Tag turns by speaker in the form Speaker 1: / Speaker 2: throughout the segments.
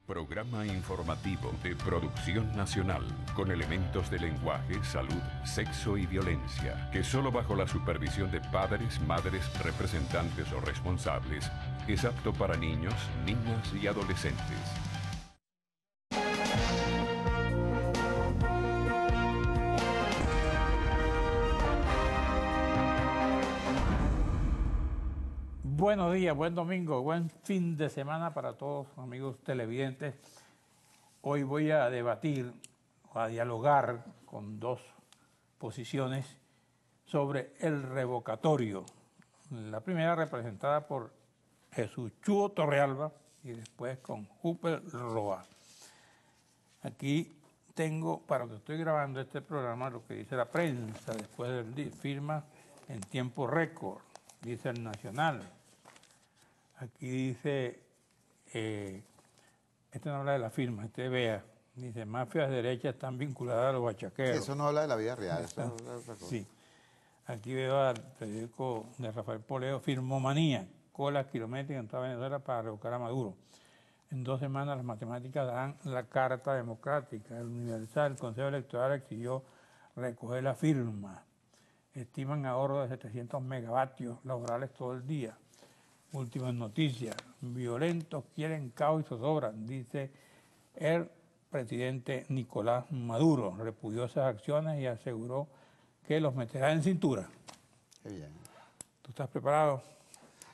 Speaker 1: Programa informativo de Producción Nacional, con elementos de lenguaje, salud, sexo y violencia, que solo bajo la supervisión de padres, madres, representantes o responsables, es apto para niños, niñas y adolescentes.
Speaker 2: Buenos días, buen domingo, buen fin de semana para todos, amigos televidentes. Hoy voy a debatir o a dialogar con dos posiciones sobre el revocatorio. La primera representada por Jesús Chúo Torrealba y después con Hooper Roa. Aquí tengo, para lo que estoy grabando este programa, lo que dice la prensa después del firma en tiempo récord, dice el Nacional. Aquí dice, este no habla de la firma, este vea, dice, mafias de derecha están vinculadas a los bachaqueros.
Speaker 3: Sí, eso no habla de la vida real, eso es otra cosa.
Speaker 2: Sí. Aquí veo al periódico de Rafael Poleo, Firmomanía, cola kilométrica en toda Venezuela para revocar a Maduro. En 2 semanas las matemáticas dan la carta democrática. El Universal, el Consejo Electoral exigió recoger la firma. Estiman ahorro de 700 megavatios laborales todo el día. Últimas noticias, violentos quieren caos y zozobra, dice el presidente Nicolás Maduro. Repudió esas acciones y aseguró que los meterá en cintura.
Speaker 3: Qué bien.
Speaker 2: ¿Tú estás preparado?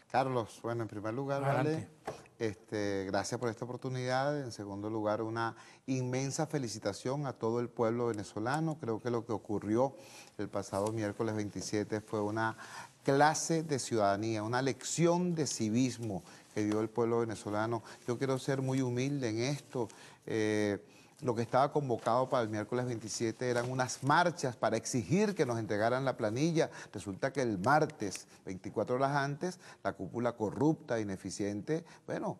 Speaker 3: Carlos, bueno, en primer lugar,
Speaker 2: Adelante.
Speaker 3: vale, gracias por esta oportunidad. En segundo lugar, una inmensa felicitación a todo el pueblo venezolano. Creo que lo que ocurrió el pasado miércoles 27 fue una clase de ciudadanía, una lección de civismo que dio el pueblo venezolano. Yo quiero ser muy humilde en esto. Lo que estaba convocado para el miércoles 27 eran unas marchas para exigir que nos entregaran la planilla. Resulta que el martes, 24 horas antes, la cúpula corrupta, ineficiente, bueno,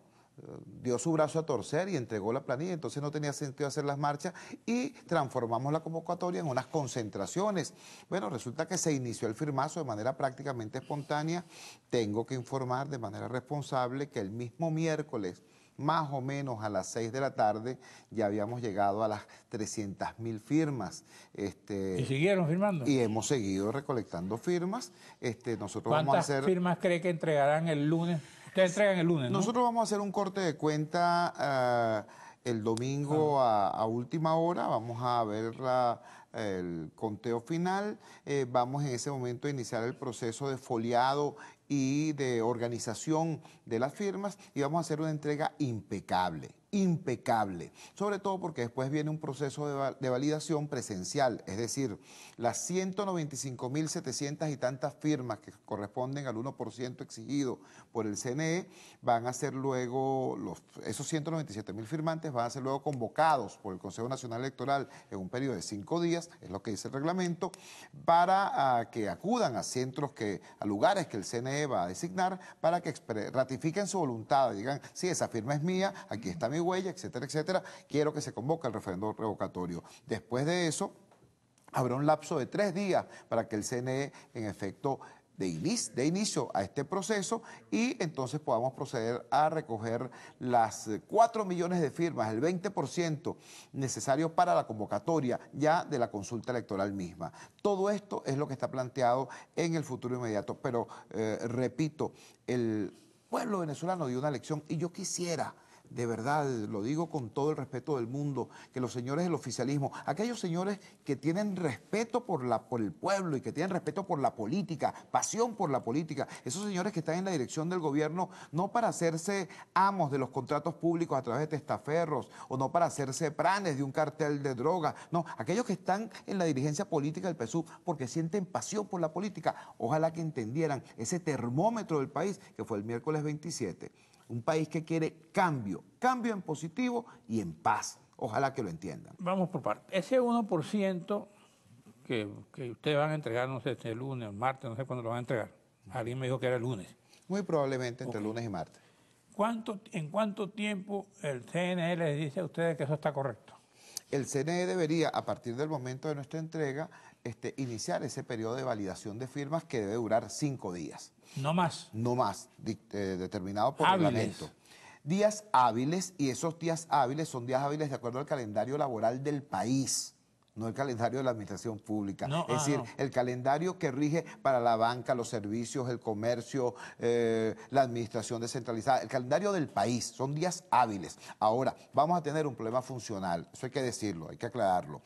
Speaker 3: dio su brazo a torcer y entregó la planilla, entonces no tenía sentido hacer las marchas y transformamos la convocatoria en unas concentraciones. Bueno, resulta que se inició el firmazo de manera prácticamente espontánea. Tengo que informar de manera responsable que el mismo miércoles, más o menos a las 6 de la tarde, ya habíamos llegado a las 300.000 firmas.
Speaker 2: ¿Y siguieron firmando?
Speaker 3: Y hemos seguido recolectando firmas. Nosotros vamos a
Speaker 2: ¿Cuántas
Speaker 3: hacer...
Speaker 2: firmas cree que entregarán el lunes? Ustedes entregan el lunes, ¿no?
Speaker 3: Nosotros vamos a hacer un corte de cuenta el domingo a última hora. Vamos a ver el conteo final. Vamos en ese momento a iniciar el proceso de foliado y de organización de las firmas y vamos a hacer una entrega impecable, impecable, sobre todo porque después viene un proceso de validación presencial, es decir, las 195.700 y tantas firmas que corresponden al 1% exigido por el CNE van a ser luego, esos 197.000 firmantes van a ser luego convocados por el Consejo Nacional Electoral en un periodo de 5 días, es lo que dice el reglamento, para que acudan a centros, a lugares que el CNE va a designar para que ratifiquen su voluntad, digan, sí, esa firma es mía, aquí está mi huella, etcétera, etcétera, quiero que se convoque el referendo revocatorio. Después de eso, habrá un lapso de 3 días para que el CNE, en efecto, de inicio a este proceso y entonces podamos proceder a recoger las 4 millones de firmas, el 20% necesario para la convocatoria ya de la consulta electoral misma. Todo esto es lo que está planteado en el futuro inmediato, pero repito, el pueblo venezolano dio una lección y yo quisiera, de verdad, lo digo con todo el respeto del mundo, que los señores del oficialismo, aquellos señores que tienen respeto por el pueblo y que tienen respeto por la política, pasión por la política, esos señores que están en la dirección del gobierno no para hacerse amos de los contratos públicos a través de testaferros o no para hacerse pranes de un cartel de droga, no, aquellos que están en la dirigencia política del PSUV porque sienten pasión por la política, ojalá que entendieran ese termómetro del país que fue el miércoles 27. Un país que quiere cambio en positivo y en paz. Ojalá que lo entiendan.
Speaker 2: Vamos por partes. Ese 1% que ustedes van a entregar, no sé, este lunes, martes, no sé cuándo lo van a entregar. Alguien me dijo que era el lunes.
Speaker 3: Muy probablemente entre lunes y martes.
Speaker 2: ¿En cuánto tiempo el CNE les dice a ustedes que eso está correcto?
Speaker 3: El CNE debería, a partir del momento de nuestra entrega, iniciar ese periodo de validación de firmas que debe durar 5 días.
Speaker 2: No más.
Speaker 3: No más, determinado por
Speaker 2: Hábiles.
Speaker 3: reglamento. días hábiles, y esos días hábiles son días hábiles de acuerdo al calendario laboral del país, no el calendario de la administración pública.
Speaker 2: No,
Speaker 3: Es decir,
Speaker 2: no.
Speaker 3: el calendario que rige para la banca, los servicios, el comercio, la administración descentralizada, el calendario del país, son días hábiles. Ahora, vamos a tener un problema funcional, eso hay que decirlo, hay que aclararlo.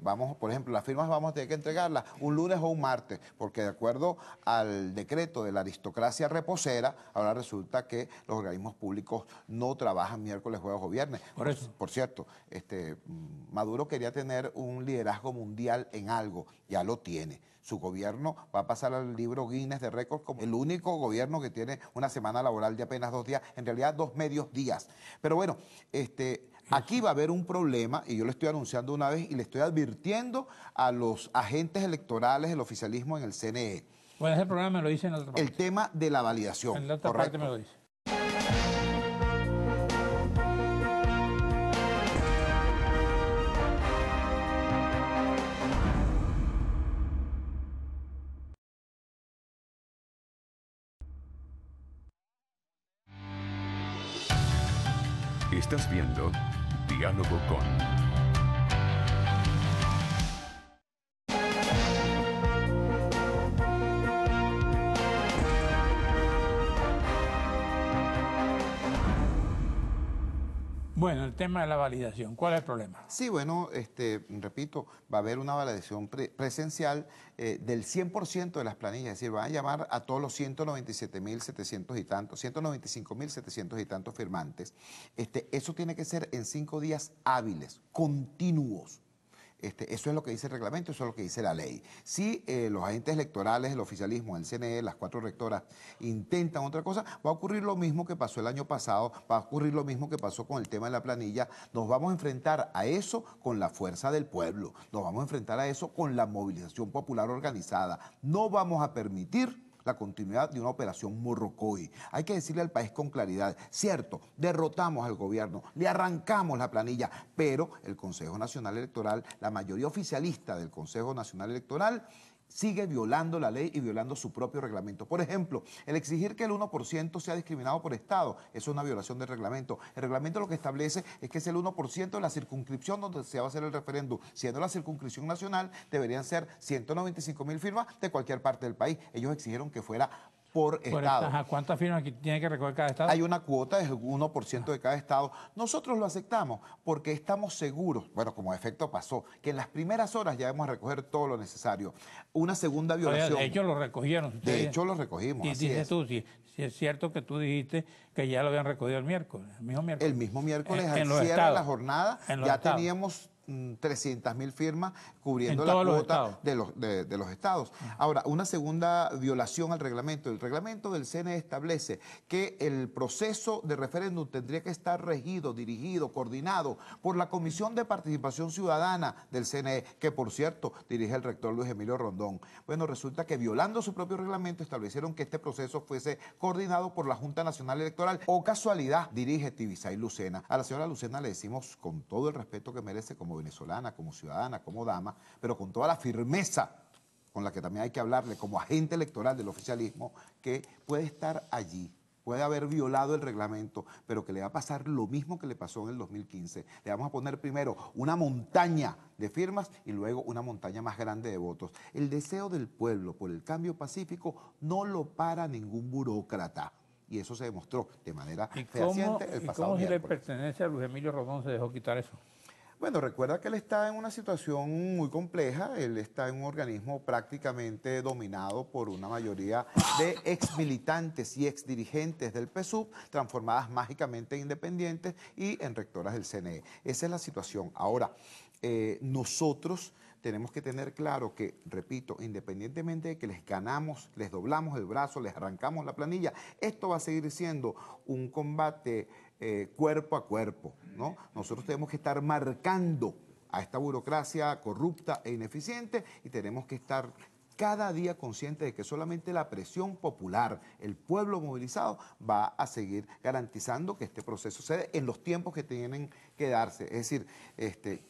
Speaker 3: Vamos, por ejemplo, las firmas vamos a tener que entregarlas un lunes o un martes, porque de acuerdo al decreto de la aristocracia reposera, ahora resulta que los organismos públicos no trabajan miércoles, jueves o viernes.
Speaker 2: Por eso.
Speaker 3: Por cierto, Maduro quería tener un liderazgo mundial en algo, ya lo tiene. Su gobierno va a pasar al libro Guinness de récords como el único gobierno que tiene una semana laboral de apenas 2 días, en realidad 2 medios días. Pero bueno, aquí va a haber un problema, y yo le estoy anunciando una vez y le estoy advirtiendo a los agentes electorales del oficialismo en el CNE.
Speaker 2: Bueno, ese programa me lo dice en la otra parte.
Speaker 3: El tema de la validación.
Speaker 2: En la otra
Speaker 3: ¿correcto?
Speaker 2: parte me lo dice.
Speaker 1: Estás viendo Diálogo con...
Speaker 2: Bueno, el tema de la validación, ¿cuál es el problema?
Speaker 3: Sí, bueno, repito, va a haber una validación presencial del 100% de las planillas, es decir, van a llamar a todos los 197.700 y tantos, 195.700 y tantos firmantes. Eso tiene que ser en 5 días hábiles, continuos. Eso es lo que dice el reglamento, eso es lo que dice la ley. Si los agentes electorales, el oficialismo, el CNE, las 4 rectoras intentan otra cosa, va a ocurrir lo mismo que pasó el año pasado, va a ocurrir lo mismo que pasó con el tema de la planilla. Nos vamos a enfrentar a eso con la fuerza del pueblo, nos vamos a enfrentar a eso con la movilización popular organizada. No vamos a permitir la continuidad de una operación Morrocoy. Hay que decirle al país con claridad, cierto, derrotamos al gobierno, le arrancamos la planilla, pero el Consejo Nacional Electoral, la mayoría oficialista del Consejo Nacional Electoral, sigue violando la ley y violando su propio reglamento. Por ejemplo, el exigir que el 1% sea discriminado por Estado, eso es una violación del reglamento. El reglamento lo que establece es que es el 1% de la circunscripción donde se va a hacer el referéndum. Siendo la circunscripción nacional, deberían ser 195.000 firmas de cualquier parte del país. Ellos exigieron que fuera por estado.
Speaker 2: ¿Cuántas firmas tiene que recoger cada estado?
Speaker 3: Hay una cuota del 1% de cada estado. Nosotros lo aceptamos porque estamos seguros, bueno, como efecto pasó, que en las primeras horas ya vamos a recoger todo lo necesario. Una segunda violación.
Speaker 2: De hecho, lo recogieron.
Speaker 3: De hecho, lo recogimos,
Speaker 2: Y
Speaker 3: así
Speaker 2: dices
Speaker 3: es.
Speaker 2: tú, si es cierto que tú dijiste que ya lo habían recogido el miércoles, el mismo miércoles.
Speaker 3: El mismo miércoles,
Speaker 2: En
Speaker 3: al
Speaker 2: los
Speaker 3: cierre de
Speaker 2: estados.
Speaker 3: la jornada,
Speaker 2: En los
Speaker 3: ya
Speaker 2: estados.
Speaker 3: teníamos 300.000 firmas cubriendo
Speaker 2: En
Speaker 3: la
Speaker 2: todos los
Speaker 3: cuota
Speaker 2: estados.
Speaker 3: de los estados. Ahora, una segunda violación al reglamento. El reglamento del CNE establece que el proceso de referéndum tendría que estar regido, dirigido, coordinado por la Comisión de Participación Ciudadana del CNE, que por cierto dirige el rector Luis Emilio Rondón. Bueno, resulta que violando su propio reglamento establecieron que este proceso fuese coordinado por la Junta Nacional Electoral. O casualidad, dirige Tibisay Lucena. A la señora Lucena le decimos con todo el respeto que merece como venezolana, como ciudadana, como dama, pero con toda la firmeza con la que también hay que hablarle como agente electoral del oficialismo, que puede estar allí, puede haber violado el reglamento, pero que le va a pasar lo mismo que le pasó en el 2015. Le vamos a poner primero una montaña de firmas y luego una montaña más grande de votos. El deseo del pueblo por el cambio pacífico no lo para ningún burócrata. Y eso se demostró de manera fehaciente el pasado
Speaker 2: ¿Cómo si le
Speaker 3: miércoles.
Speaker 2: pertenece a Luis Emilio Rondón se dejó quitar eso?
Speaker 3: Bueno, recuerda que él está en una situación muy compleja, él está en un organismo prácticamente dominado por una mayoría de exmilitantes y exdirigentes del PSUV, transformadas mágicamente en independientes y en rectoras del CNE. Esa es la situación. Ahora, nosotros tenemos que tener claro que, repito, independientemente de que les ganamos, les doblamos el brazo, les arrancamos la planilla, esto va a seguir siendo un combate cuerpo a cuerpo, ¿no? Nosotros tenemos que estar marcando a esta burocracia corrupta e ineficiente y tenemos que estar cada día conscientes de que solamente la presión popular, el pueblo movilizado, va a seguir garantizando que este proceso se dé en los tiempos que tienen que darse. Es decir,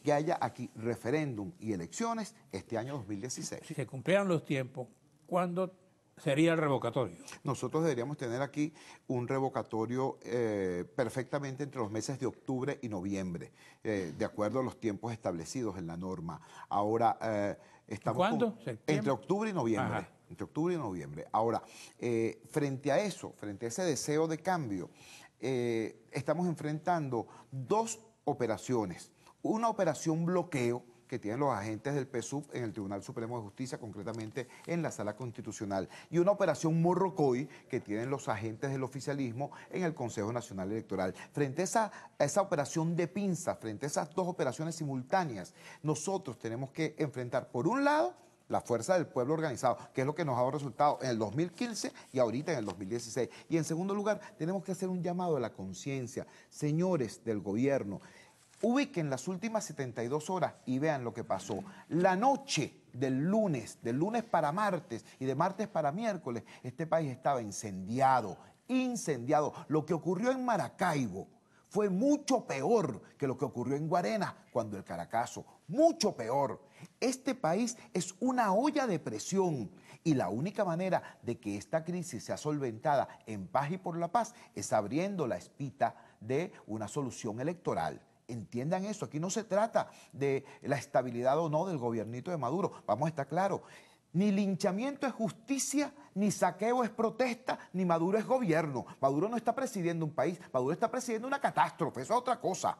Speaker 3: que haya aquí referéndum y elecciones este año 2016.
Speaker 2: Si se cumplieran los tiempos, ¿cuándo sería el revocatorio?
Speaker 3: Nosotros deberíamos tener aquí un revocatorio perfectamente entre los meses de octubre y noviembre, de acuerdo a los tiempos establecidos en la norma. Ahora, estamos
Speaker 2: ¿Cuándo?
Speaker 3: entre octubre y noviembre.
Speaker 2: Ajá.
Speaker 3: Entre octubre y noviembre. Ahora, frente a eso, frente a ese deseo de cambio, estamos enfrentando dos operaciones. Una operación bloqueo que tienen los agentes del PSUV en el Tribunal Supremo de Justicia, concretamente en la Sala Constitucional, y una operación Morrocoy que tienen los agentes del oficialismo en el Consejo Nacional Electoral. Frente a esa operación de pinza, frente a esas dos operaciones simultáneas, nosotros tenemos que enfrentar, por un lado, la fuerza del pueblo organizado, que es lo que nos ha dado resultado en el 2015 y ahorita en el 2016. Y en segundo lugar, tenemos que hacer un llamado a la conciencia. Señores del gobierno, ubiquen las últimas 72 horas y vean lo que pasó. La noche del lunes para martes y de martes para miércoles, este país estaba incendiado. Lo que ocurrió en Maracaibo fue mucho peor que lo que ocurrió en Guarena cuando el Caracazo, mucho peor. Este país es una olla de presión y la única manera de que esta crisis sea solventada en paz y por la paz es abriendo la espita de una solución electoral. Entiendan eso, aquí no se trata de la estabilidad o no del gobiernito de Maduro, vamos a estar claros. Ni linchamiento es justicia, ni saqueo es protesta, ni Maduro es gobierno. Maduro no está presidiendo un país, Maduro está presidiendo una catástrofe, eso es otra cosa.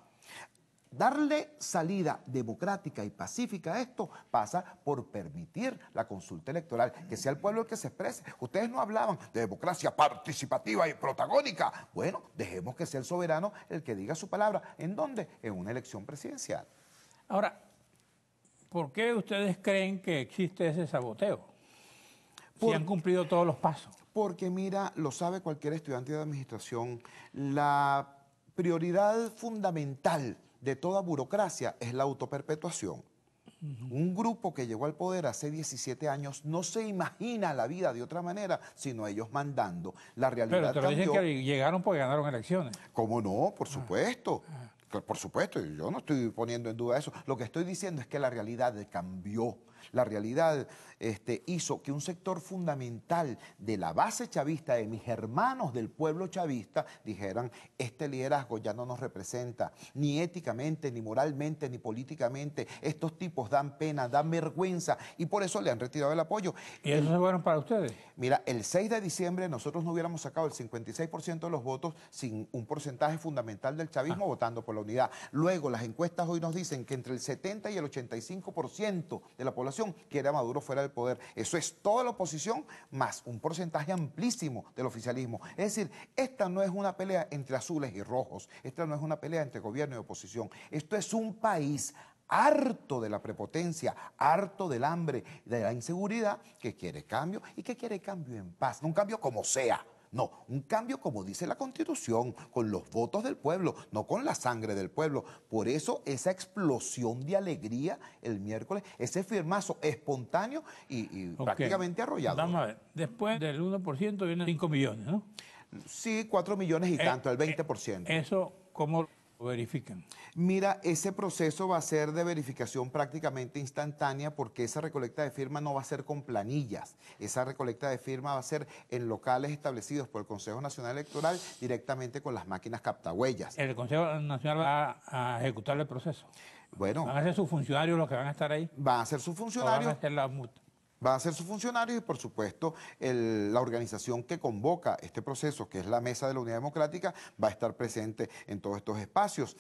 Speaker 3: Darle salida democrática y pacífica a esto pasa por permitir la consulta electoral, que sea el pueblo el que se exprese. Ustedes no hablaban de democracia participativa y protagónica. Bueno, dejemos que sea el soberano el que diga su palabra. ¿En dónde? En una elección presidencial.
Speaker 2: Ahora, ¿por qué ustedes creen que existe ese saboteo? Si han cumplido todos los pasos.
Speaker 3: Porque mira, lo sabe cualquier estudiante de administración, la prioridad fundamental de toda burocracia es la autoperpetuación. Un grupo que llegó al poder hace 17 años no se imagina la vida de otra manera, sino ellos mandando. La realidad
Speaker 2: Pero te lo dicen
Speaker 3: cambió.
Speaker 2: que llegaron porque ganaron elecciones.
Speaker 3: ¿Cómo no? Por supuesto. Por supuesto, yo no estoy poniendo en duda eso. Lo que estoy diciendo es que la realidad cambió. La realidad hizo que un sector fundamental de la base chavista, de mis hermanos del pueblo chavista, dijeran, este liderazgo ya no nos representa, ni éticamente, ni moralmente, ni políticamente. Estos tipos dan pena, dan vergüenza, y por eso le han retirado el apoyo.
Speaker 2: ¿Y eso se fueron para ustedes?
Speaker 3: Mira, el 6 de diciembre nosotros no hubiéramos sacado el 56% de los votos sin un porcentaje fundamental del chavismo votando por la unidad. Luego, las encuestas hoy nos dicen que entre el 70 y el 85% de la población quiere a Maduro fuera del poder. Eso es toda la oposición más un porcentaje amplísimo del oficialismo. Es decir, esta no es una pelea entre azules y rojos, esta no es una pelea entre gobierno y oposición. Esto es un país harto de la prepotencia, harto del hambre, de la inseguridad, que quiere cambio y que quiere cambio en paz, no un cambio como sea. No, un cambio como dice la Constitución, con los votos del pueblo, no con la sangre del pueblo. Por eso esa explosión de alegría el miércoles, ese firmazo espontáneo y prácticamente arrollado.
Speaker 2: Vamos a ver, después del 1% vienen 5 millones, ¿no?
Speaker 3: Sí, 4 millones y tanto, el 20%.
Speaker 2: ¿Eso cómo lo verifican?
Speaker 3: Mira, ese proceso va a ser de verificación prácticamente instantánea porque esa recolecta de firmas no va a ser con planillas. Esa recolecta de firmas va a ser en locales establecidos por el Consejo Nacional Electoral directamente con las máquinas captahuellas.
Speaker 2: ¿El Consejo Nacional va a ejecutar el proceso?
Speaker 3: Bueno,
Speaker 2: ¿Van a ser sus funcionarios los que van a estar ahí?
Speaker 3: van a ser sus
Speaker 2: ¿O van
Speaker 3: funcionarios.
Speaker 2: a hacer la multa?
Speaker 3: Van a ser sus funcionarios y, por supuesto, la organización que convoca este proceso, que es la Mesa de la Unidad Democrática, va a estar presente en todos estos espacios.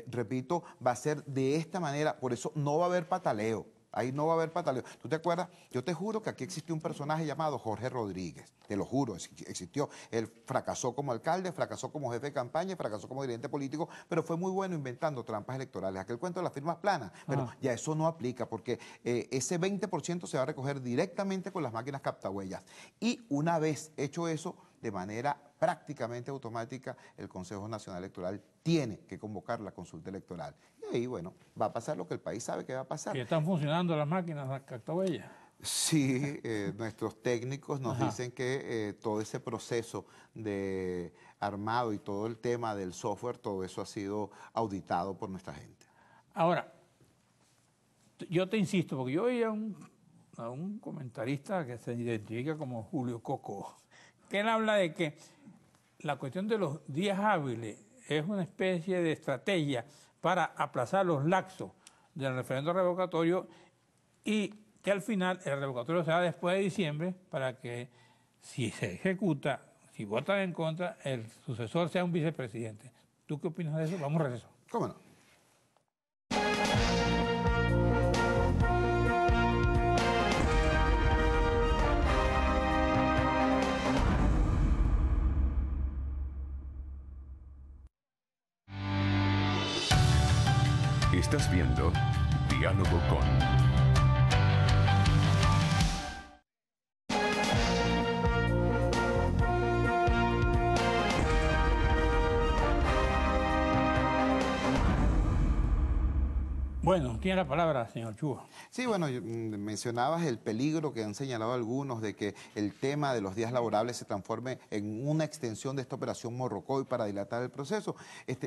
Speaker 3: Repito, va a ser de esta manera, por eso no va a haber pataleo. Ahí no va a haber pataleo. ¿Tú te acuerdas? Yo te juro que aquí existió un personaje llamado Jorge Rodríguez. Te lo juro, existió. Él fracasó como alcalde, fracasó como jefe de campaña, fracasó como dirigente político, pero fue muy bueno inventando trampas electorales. Aquel cuento de las firmas planas, pero ya eso no aplica porque ese 20% se va a recoger directamente con las máquinas captahuellas. Y una vez hecho eso, de manera prácticamente automática, el Consejo Nacional Electoral tiene que convocar la consulta electoral. Y ahí, bueno, va a pasar lo que el país sabe que va a pasar.
Speaker 2: ¿Y están funcionando las máquinas, las captahuellas?
Speaker 3: Sí, nuestros técnicos nos dicen que todo ese proceso de armado y todo el tema del software, todo eso ha sido auditado por nuestra gente.
Speaker 2: Ahora, yo te insisto, porque yo oía un a un comentarista que se identifica como Julio Coco, que él habla de que la cuestión de los días hábiles es una especie de estrategia para aplazar los lapsos del referendo revocatorio y que al final el revocatorio se da después de diciembre para que si se ejecuta, si votan en contra, el sucesor sea un vicepresidente. ¿Tú qué opinas de eso? Vamos a regresar.
Speaker 3: ¿Cómo no?
Speaker 1: Estás viendo Diálogo con...
Speaker 2: Bueno, tiene la palabra, señor Chua.
Speaker 3: Sí, bueno, mencionabas el peligro que han señalado algunos de que el tema de los días laborables se transforme en una extensión de esta operación Morrocoy para dilatar el proceso.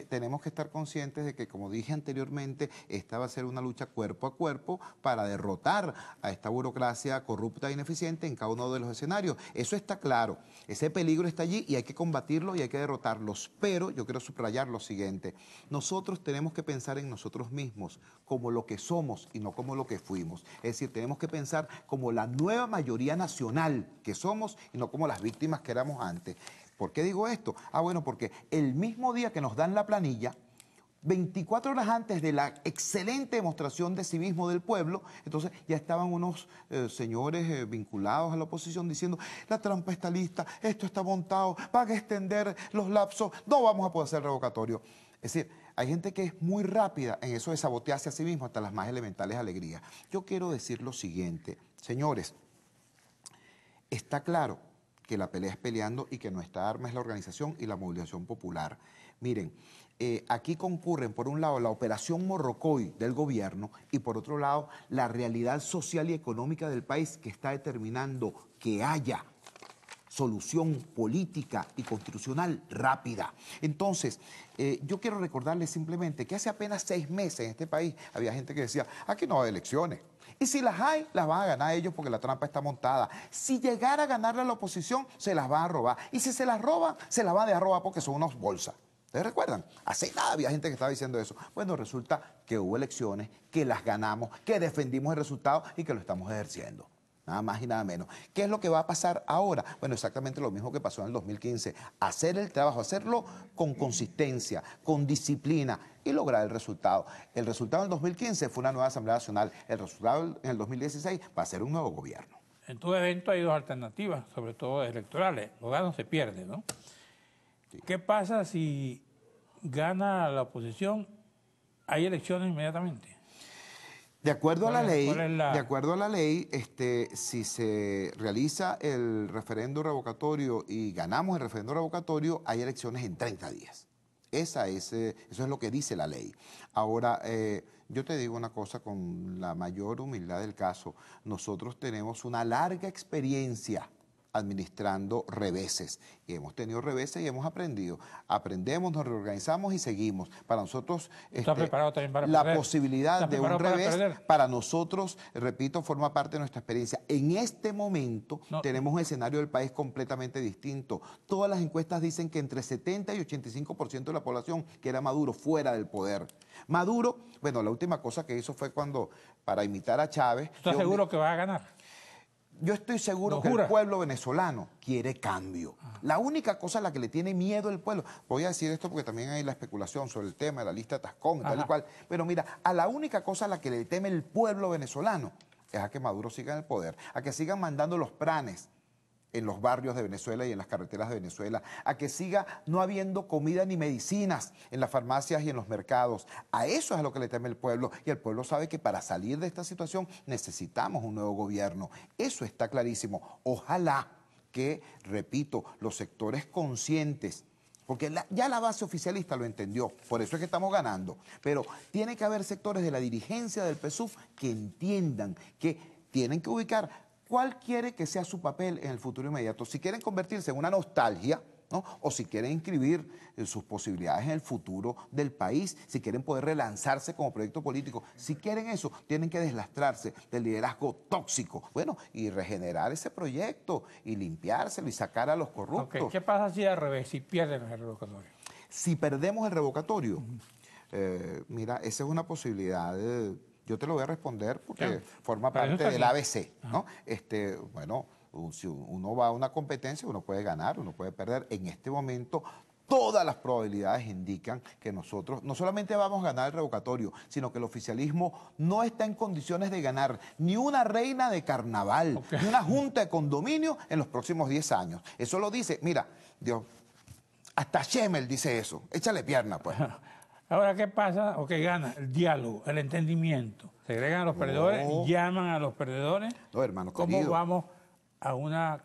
Speaker 3: Tenemos que estar conscientes de que, como dije anteriormente, esta va a ser una lucha cuerpo a cuerpo para derrotar a esta burocracia corrupta e ineficiente en cada uno de los escenarios. Eso está claro, ese peligro está allí y hay que combatirlo y hay que derrotarlos. Pero yo quiero subrayar lo siguiente, nosotros tenemos que pensar en nosotros mismos como lo que somos y no como lo que fuimos. Es decir, tenemos que pensar como la nueva mayoría nacional que somos y no como las víctimas que éramos antes. ¿Por qué digo esto? Bueno, porque el mismo día que nos dan la planilla, 24 horas antes de la excelente demostración de civismo del pueblo, entonces ya estaban unos señores vinculados a la oposición diciendo, la trampa está lista, esto está montado, van a extender los lapsos, no vamos a poder hacer revocatorio. Es decir, hay gente que es muy rápida en eso de sabotearse a sí mismo hasta las más elementales alegrías. Yo quiero decir lo siguiente, señores, está claro que la pelea es peleando y que nuestra arma es la organización y la movilización popular. Miren, aquí concurren por un lado la operación Morrocoy del gobierno y por otro lado la realidad social y económica del país que está determinando que haya solución política y constitucional rápida. Entonces, yo quiero recordarles simplemente que hace apenas 6 meses en este país había gente que decía, aquí no hay elecciones. Y si las hay, las van a ganar ellos porque la trampa está montada. Si llegara a ganarle a la oposición, se las van a robar. Y si se las roban, se las van a dejar robar porque son unas bolsas. ¿Ustedes recuerdan? Hace nada había gente que estaba diciendo eso. Bueno, resulta que hubo elecciones, que las ganamos, que defendimos el resultado y que lo estamos ejerciendo. Nada más y nada menos. ¿Qué es lo que va a pasar ahora? Bueno, exactamente lo mismo que pasó en el 2015. Hacer el trabajo, hacerlo con consistencia, con disciplina y lograr el resultado. El resultado en el 2015 fue una nueva Asamblea Nacional. El resultado en el 2016 va a ser un nuevo gobierno.
Speaker 2: En todo evento hay dos alternativas, sobre todo electorales. Lo gana o se pierde, ¿no? Sí. ¿Qué pasa si gana la oposición? ¿Hay elecciones inmediatamente?
Speaker 3: De acuerdo a la ley, si se realiza el referendo revocatorio y ganamos el referendo revocatorio, hay elecciones en 30 días. Eso es lo que dice la ley. Ahora, yo te digo una cosa con la mayor humildad del caso. Nosotros tenemos una larga experiencia administrando reveses. Y hemos tenido reveses y hemos aprendido. Aprendemos, nos reorganizamos y seguimos. Para nosotros,
Speaker 2: preparado también para
Speaker 3: la
Speaker 2: perder?
Speaker 3: posibilidad de un revés, para nosotros, repito, forma parte de nuestra experiencia. En este momento tenemos un escenario del país completamente distinto. Todas las encuestas dicen que entre 70 y 85% de la población quiere a Maduro fuera del poder. Maduro, bueno, la última cosa que hizo fue cuando, para imitar a Chávez...
Speaker 2: ¿Estás seguro que va a ganar?
Speaker 3: Yo estoy seguro que el pueblo venezolano quiere cambio. La única cosa a la que le tiene miedo el pueblo, voy a decir esto porque también hay la especulación sobre el tema de la lista de Tascón y tal y cual, pero mira, a la única cosa a la que le teme el pueblo venezolano es a que Maduro siga en el poder, a que sigan mandando los planes en los barrios de Venezuela y en las carreteras de Venezuela, a que siga no habiendo comida ni medicinas en las farmacias y en los mercados. A eso es a lo que le teme el pueblo, y el pueblo sabe que para salir de esta situación necesitamos un nuevo gobierno. Eso está clarísimo. Ojalá que, repito, los sectores conscientes, porque ya la base oficialista lo entendió, por eso es que estamos ganando, pero tiene que haber sectores de la dirigencia del PSUV que entiendan que tienen que ubicar ¿cuál quiere que sea su papel en el futuro inmediato? Si quieren convertirse en una nostalgia, ¿no? O si quieren inscribir sus posibilidades en el futuro del país, si quieren poder relanzarse como proyecto político, si quieren eso, tienen que deslastrarse del liderazgo tóxico, bueno, y regenerar ese proyecto y limpiárselo y sacar a los corruptos.
Speaker 2: Okay. ¿Qué pasa si al revés, si pierden el revocatorio?
Speaker 3: Si perdemos el revocatorio, mira, esa es una posibilidad. Yo te lo voy a responder porque forma parte del ABC, ¿no? Bueno, si uno va a una competencia, uno puede ganar, uno puede perder. En este momento, todas las probabilidades indican que nosotros no solamente vamos a ganar el revocatorio, sino que el oficialismo no está en condiciones de ganar ni una reina de carnaval, ni una junta de condominio en los próximos 10 años. Eso lo dice, mira, Dios, hasta Schemel dice eso. Échale pierna, pues.
Speaker 2: Ahora, ¿qué pasa? O que gana el diálogo, el entendimiento. Se agregan a los perdedores, llaman a los perdedores.
Speaker 3: No, hermano
Speaker 2: ¿Cómo
Speaker 3: querido,
Speaker 2: vamos a una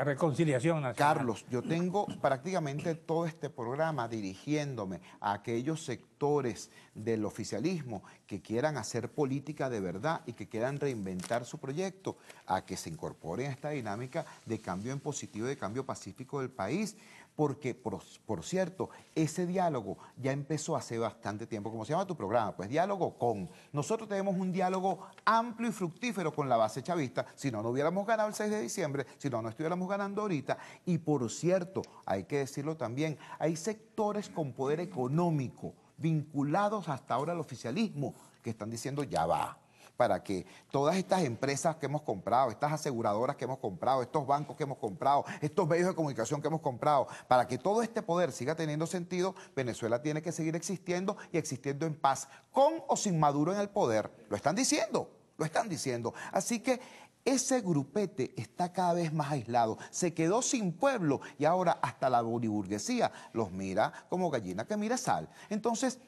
Speaker 2: reconciliación nacional?
Speaker 3: Carlos, yo tengo prácticamente todo este programa dirigiéndome a aquellos sectores del oficialismo que quieran hacer política de verdad y que quieran reinventar su proyecto, a que se incorporen a esta dinámica de cambio en positivo y de cambio pacífico del país. Porque, por cierto, ese diálogo ya empezó hace bastante tiempo. ¿Cómo se llama tu programa? Pues diálogo con. Nosotros tenemos un diálogo amplio y fructífero con la base chavista. Si no, no hubiéramos ganado el 6 de diciembre, si no, no estuviéramos ganando ahorita. Y por cierto, hay que decirlo también, hay sectores con poder económico vinculados hasta ahora al oficialismo que están diciendo ya va, para que todas estas empresas que hemos comprado, estas aseguradoras que hemos comprado, estos bancos que hemos comprado, estos medios de comunicación que hemos comprado, para que todo este poder siga teniendo sentido, Venezuela tiene que seguir existiendo y existiendo en paz, con o sin Maduro en el poder. Lo están diciendo, lo están diciendo. Así que ese grupete está cada vez más aislado, se quedó sin pueblo y ahora hasta la boniburguesía los mira como gallina que mira sal. Entonces,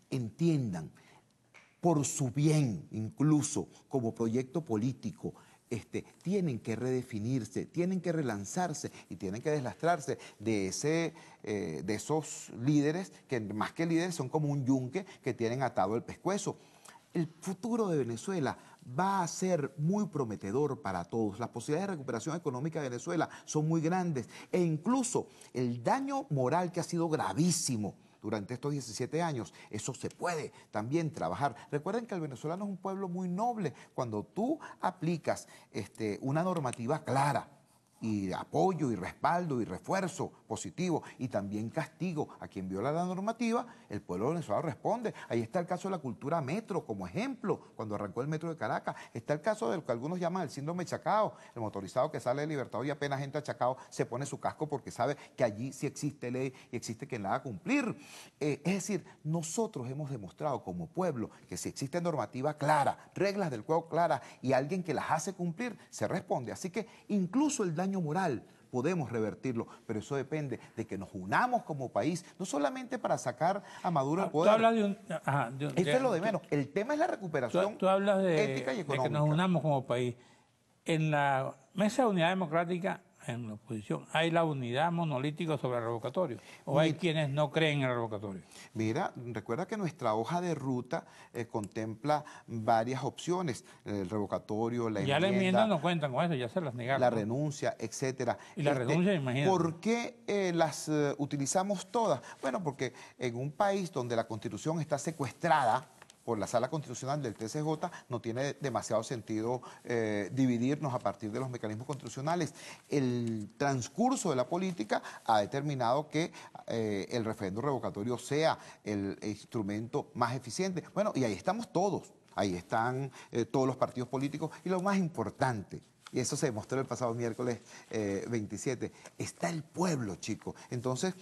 Speaker 3: entiendan, por su bien, incluso como proyecto político, tienen que redefinirse, tienen que relanzarse y tienen que deslastrarse de esos líderes que más que líderes son como un yunque que tienen atado el pescuezo. El futuro de Venezuela va a ser muy prometedor para todos. Las posibilidades de recuperación económica de Venezuela son muy grandes e incluso el daño moral que ha sido gravísimo durante estos 17 años, eso se puede también trabajar. Recuerden que el venezolano es un pueblo muy noble. Cuando tú aplicas una normativa clara, y apoyo y respaldo y refuerzo positivo y también castigo a quien viola la normativa, el pueblo venezolano responde. Ahí está el caso de la cultura metro como ejemplo, cuando arrancó el metro de Caracas. Está el caso de lo que algunos llaman el síndrome Chacao, el motorizado que sale de Libertador y apenas entra a Chacao se pone su casco porque sabe que allí sí existe ley y existe quien la haga cumplir. Es decir, nosotros hemos demostrado como pueblo que si existe normativa clara, reglas del juego claras y alguien que las hace cumplir, se responde. Así que incluso el daño moral podemos revertirlo, pero eso depende de que nos unamos como país, no solamente para sacar a Maduro del poder.
Speaker 2: Tú hablas
Speaker 3: Eso es lo de menos. El tema es la recuperación
Speaker 2: tú hablas
Speaker 3: ética y económica.
Speaker 2: de que nos unamos como país. En la Mesa de Unidad Democrática, en la oposición, ¿hay la unidad monolítica sobre el revocatorio? ¿O hay quienes no creen en el revocatorio?
Speaker 3: Mira, recuerda que nuestra hoja de ruta contempla varias opciones, el revocatorio, la enmienda.
Speaker 2: Ya la enmienda no cuentan con eso, ya se las negaron.
Speaker 3: La renuncia, etcétera.
Speaker 2: Y la renuncia, imagínate.
Speaker 3: ¿Por qué las utilizamos todas? Bueno, porque en un país donde la Constitución está secuestrada por la Sala Constitucional del TCJ, no tiene demasiado sentido dividirnos a partir de los mecanismos constitucionales. El transcurso de la política ha determinado que el referéndum revocatorio sea el instrumento más eficiente. Bueno, y ahí estamos todos, ahí están todos los partidos políticos y lo más importante, y eso se demostró el pasado miércoles 27, está el pueblo, chicos. Entonces,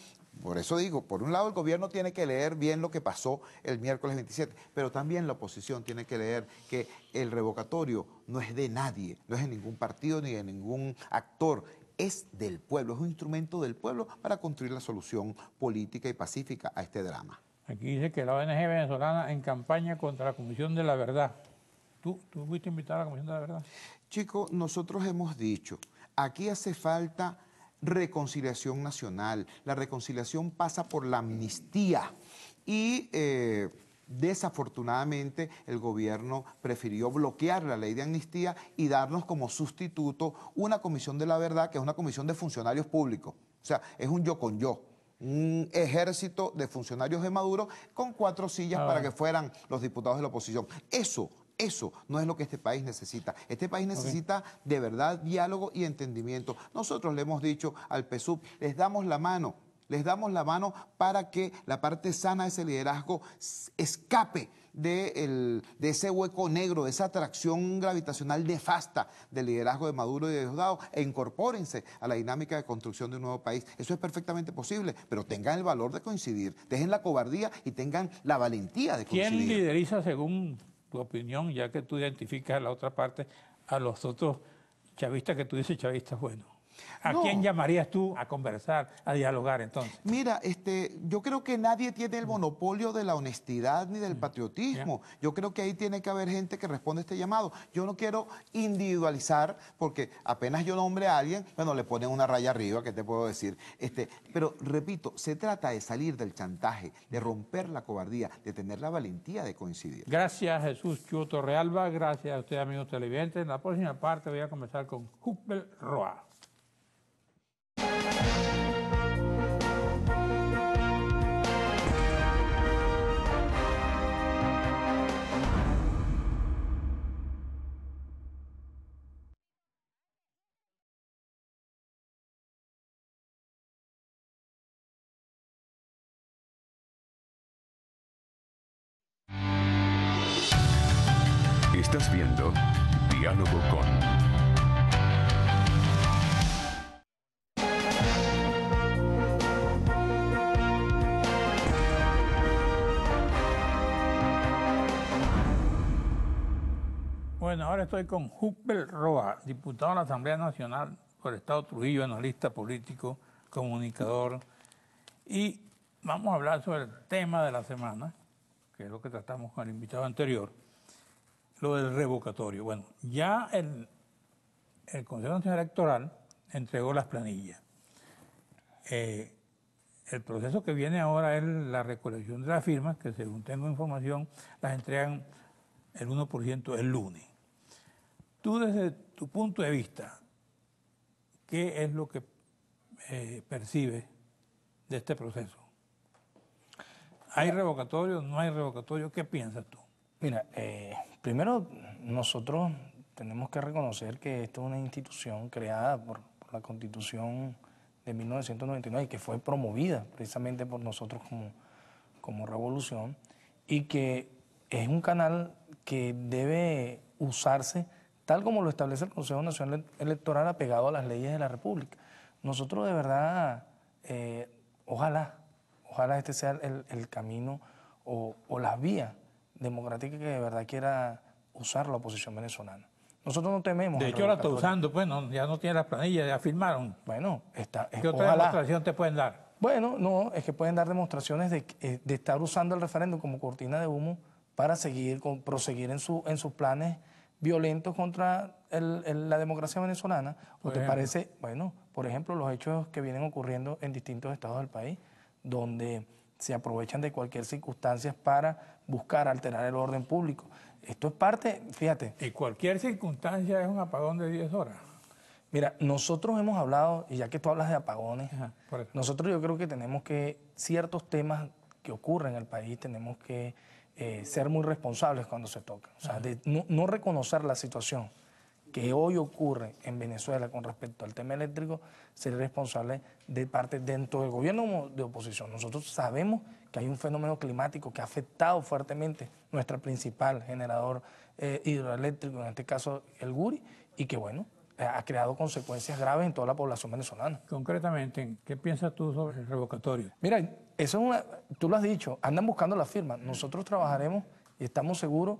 Speaker 3: por eso digo, por un lado el gobierno tiene que leer bien lo que pasó el miércoles 27, pero también la oposición tiene que leer que el revocatorio no es de nadie, no es de ningún partido ni de ningún actor, es del pueblo, es un instrumento del pueblo para construir la solución política y pacífica a este drama.
Speaker 2: Aquí dice que la ONG venezolana en campaña contra la Comisión de la Verdad. ¿Tú fuiste invitado a la Comisión de la Verdad?
Speaker 3: Chicos, nosotros hemos dicho, aquí hace falta reconciliación nacional. La reconciliación pasa por la amnistía y Desafortunadamente, el gobierno prefirió bloquear la ley de amnistía y darnos como sustituto una comisión de la verdad, que es una comisión de funcionarios públicos. O sea, es un yo con yo. Un ejército de funcionarios de Maduro con 4 sillas para que fueran los diputados de la oposición. Eso no es lo que este país necesita. Este país necesita de verdad diálogo y entendimiento. Nosotros le hemos dicho al PSUV, les damos la mano para que la parte sana de ese liderazgo escape de ese hueco negro, de esa atracción gravitacional nefasta del liderazgo de Maduro y de Diosdado, e incorpórense a la dinámica de construcción de un nuevo país. Eso es perfectamente posible, pero tengan el valor de coincidir, dejen la cobardía y tengan la valentía de coincidir.
Speaker 2: ¿Quién lideriza, según tu opinión, ya que tú identificas a la otra parte, a los otros chavistas que tú dices chavistas buenos? ¿A quién llamarías tú a conversar, a dialogar entonces?
Speaker 3: Mira, yo creo que nadie tiene el monopolio de la honestidad ni del patriotismo. Yo creo que ahí tiene que haber gente que responde a este llamado. Yo no quiero individualizar, porque apenas yo nombre a alguien, bueno, le ponen una raya arriba, ¿qué te puedo decir? Pero repito, se trata de salir del chantaje, de romper la cobardía, de tener la valentía de coincidir.
Speaker 2: Gracias, Jesús Chu Torrealba. Gracias a ustedes, amigos televidentes. En la próxima parte voy a comenzar con Huckbel Roa.
Speaker 1: Estás viendo Diálogo con...
Speaker 2: Bueno, ahora estoy con Huckbel Roa, diputado de la Asamblea Nacional por el Estado Trujillo, analista político, comunicador. Y vamos a hablar sobre el tema de la semana, que es lo que tratamos con el invitado anterior, lo del revocatorio. Bueno, ya el Consejo Nacional Electoral entregó las planillas. El proceso que viene ahora es la recolección de las firmas, que según tengo información, las entregan el 1% el lunes. Tú, desde tu punto de vista, ¿qué es lo que percibes de este proceso? ¿Hay revocatorio? ¿No hay revocatorio? ¿Qué piensas tú?
Speaker 4: Mira, primero nosotros tenemos que reconocer que esta es una institución creada por la Constitución de 1999 y que fue promovida precisamente por nosotros como revolución, y que es un canal que debe usarse tal como lo establece el Consejo Nacional Electoral, apegado a las leyes de la República. Nosotros de verdad, ojalá este sea el camino o las vías democráticas que de verdad quiera usar la oposición venezolana. Nosotros no tememos.
Speaker 2: De hecho, la está usando, pues ya no tiene las planillas, ya firmaron.
Speaker 4: Bueno,
Speaker 2: ¿Qué otra demostración te pueden dar?
Speaker 4: Bueno, no, es que pueden dar demostraciones de estar usando el referéndum como cortina de humo para proseguir en sus planes violentos contra la democracia venezolana. ¿O te parece? Bueno, por ejemplo, los hechos que vienen ocurriendo en distintos estados del país, donde se aprovechan de cualquier circunstancia para buscar alterar el orden público. Esto es parte, fíjate.
Speaker 2: Y cualquier circunstancia es un apagón de 10 horas.
Speaker 4: Mira, nosotros hemos hablado, y ya que tú hablas de apagones, nosotros yo creo que tenemos que, ciertos temas que ocurren en el país, tenemos que ser muy responsables cuando se tocan. O sea, de no reconocer la situación que hoy ocurre en Venezuela con respecto al tema eléctrico, ser responsable de parte dentro del gobierno como de oposición. Nosotros sabemos que hay un fenómeno climático que ha afectado fuertemente nuestro principal generador hidroeléctrico, en este caso el Guri, y que bueno, ha creado consecuencias graves en toda la población venezolana.
Speaker 2: Concretamente, ¿qué piensas tú sobre el revocatorio?
Speaker 4: Mira, eso es tú lo has dicho, andan buscando la firma. Nosotros trabajaremos y estamos seguros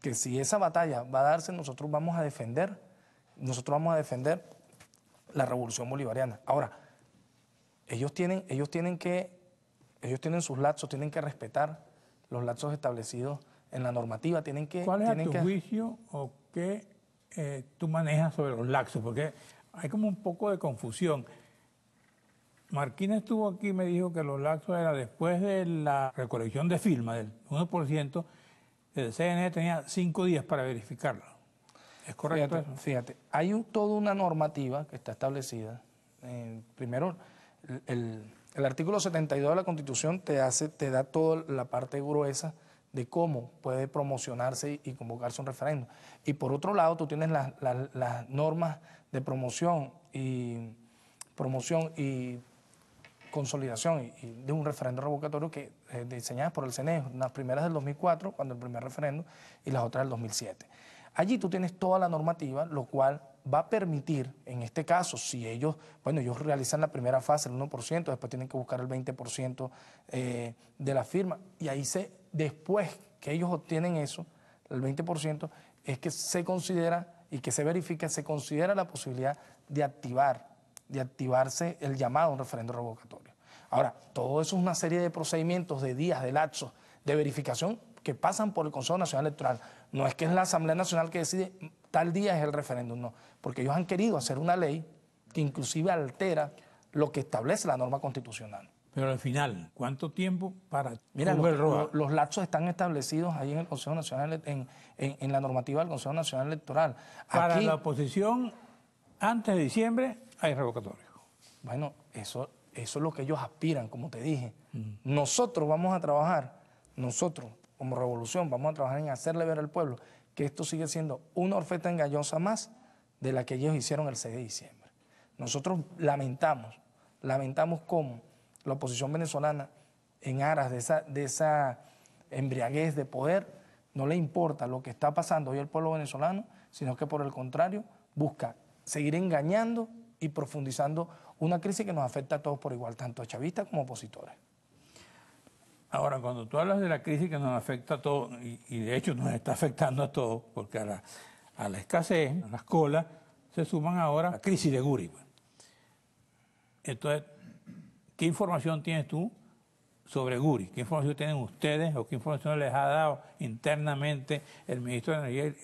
Speaker 4: que si esa batalla va a darse, nosotros vamos a defender la revolución bolivariana. Ahora, ellos tienen sus lapsos, tienen que respetar los lapsos establecidos en la normativa,
Speaker 2: ¿Cuál es a tu juicio o qué tú manejas sobre los lapsos? Porque hay como un poco de confusión. Marquina estuvo aquí y me dijo que los lapsos era después de la recolección de firma del 1%, el CNE tenía 5 días para verificarlo. ¿Es correcto eso?
Speaker 4: Fíjate, hay toda una normativa que está establecida. Primero, el artículo 72 de la Constitución te da toda la parte gruesa de cómo puede promocionarse y convocarse un referéndum. Y por otro lado, tú tienes las normas de promoción y consolidación y de un referendo revocatorio que diseñadas por el CNE, las primeras del 2004, cuando el primer referendo, y las otras del 2007. Allí tú tienes toda la normativa, lo cual va a permitir, en este caso, si ellos realizan la primera fase, el 1%, después tienen que buscar el 20% de la firma, y ahí después que ellos obtienen eso, el 20%, es que se considera y que se verifica, se considera la posibilidad de activarse el llamado a un referendo revocatorio. Ahora, todo eso es una serie de procedimientos, de días, de lapsos, de verificación que pasan por el Consejo Nacional Electoral. No es que es la Asamblea Nacional que decide tal día es el referéndum, no, porque ellos han querido hacer una ley que inclusive altera lo que establece la norma constitucional.
Speaker 2: Pero al final, ¿cuánto tiempo para...?
Speaker 4: Mira, los lapsos están establecidos ahí en el Consejo Nacional, en la normativa del Consejo Nacional Electoral.
Speaker 2: Para la oposición, antes de diciembre, hay revocatorio.
Speaker 4: Bueno, eso es lo que ellos aspiran, como te dije. Nosotros vamos a trabajar, nosotros como revolución, vamos a trabajar en hacerle ver al pueblo que esto sigue siendo una oferta engañosa más de la que ellos hicieron el 6 de diciembre. Nosotros lamentamos cómo la oposición venezolana, en aras de esa embriaguez de poder, no le importa lo que está pasando hoy al pueblo venezolano, sino que por el contrario busca seguir engañando y profundizando una crisis que nos afecta a todos por igual, tanto a chavistas como opositores.
Speaker 2: Ahora, cuando tú hablas de la crisis que nos afecta a todos, y de hecho nos está afectando a todos, porque a la escasez, a las colas, se suman ahora la crisis de Guri. Entonces, ¿qué información tienes tú sobre Guri? ¿Qué información tienen ustedes o qué información les ha dado internamente el ministro de Energía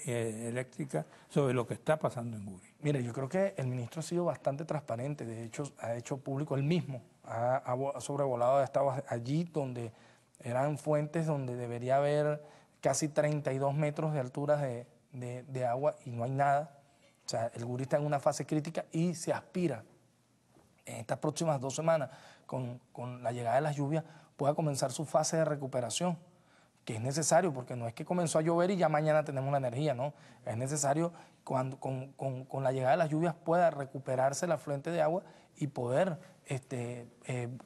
Speaker 2: Eléctrica sobre lo que está pasando en Guri?
Speaker 4: Mire, yo creo que el ministro ha sido bastante transparente, de hecho ha hecho público él mismo, ha sobrevolado, ha estado allí donde eran fuentes donde debería haber casi 32 metros de altura de agua y no hay nada. O sea, el Guri está en una fase crítica y se aspira en estas próximas 2 semanas con la llegada de las lluvias pueda comenzar su fase de recuperación, que es necesario porque no es que comenzó a llover y ya mañana tenemos la energía, ¿no? Es necesario con la llegada de las lluvias pueda recuperarse la afluente de agua y poder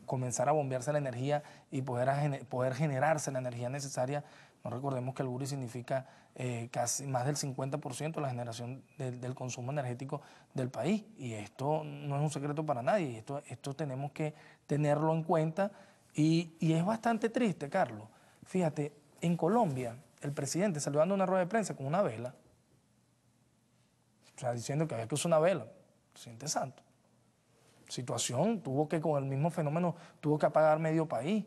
Speaker 4: comenzar a bombearse la energía y poder generarse la energía necesaria. No recordemos que el Guri significa casi más del 50% de la generación del consumo energético del país, y esto no es un secreto para nadie, esto tenemos que tenerlo en cuenta y es bastante triste, Carlos. Fíjate, en Colombia el presidente salió dando una rueda de prensa con una vela, o sea, diciendo que había que usar una vela, presidente santo. Situación, con el mismo fenómeno, tuvo que apagar medio país.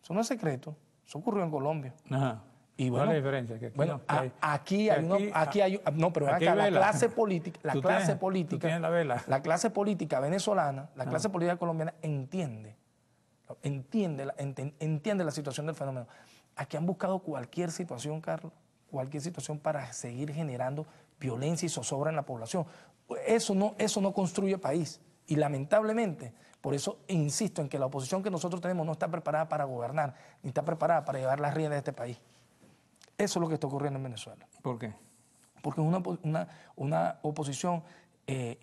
Speaker 4: Eso no es secreto, eso ocurrió en Colombia.
Speaker 2: Ajá.
Speaker 4: Y bueno,
Speaker 2: ¿cuál es la diferencia? Que
Speaker 4: aquí la clase política, la clase política venezolana, la clase política colombiana entiende la situación del fenómeno. Aquí han buscado cualquier situación, Carlos, cualquier situación para seguir generando violencia y zozobra en la población. Eso no construye país. Y lamentablemente, por eso insisto en que la oposición que nosotros tenemos no está preparada para gobernar, ni está preparada para llevar las riendas de este país. Eso es lo que está ocurriendo en Venezuela.
Speaker 2: ¿Por qué?
Speaker 4: Porque es una oposición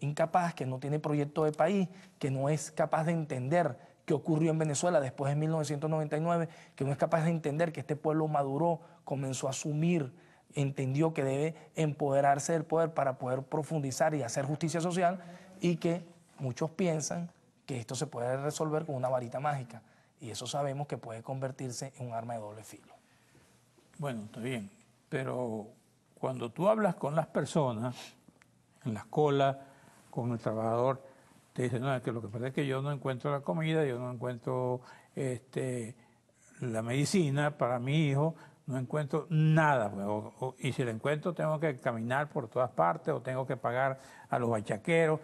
Speaker 4: incapaz, que no tiene proyecto de país, que no es capaz de entender qué ocurrió en Venezuela después de 1999, que no es capaz de entender que este pueblo maduró, comenzó a asumir, entendió que debe empoderarse del poder para poder profundizar y hacer justicia social, y que muchos piensan que esto se puede resolver con una varita mágica, y eso sabemos que puede convertirse en un arma de doble filo.
Speaker 2: Bueno, está bien, pero cuando tú hablas con las personas, en las colas, con el trabajador, te dicen, no, es que lo que pasa es que yo no encuentro la comida, yo no encuentro la medicina para mi hijo, no encuentro nada. Pues, y si lo encuentro tengo que caminar por todas partes o tengo que pagar a los bachaqueros.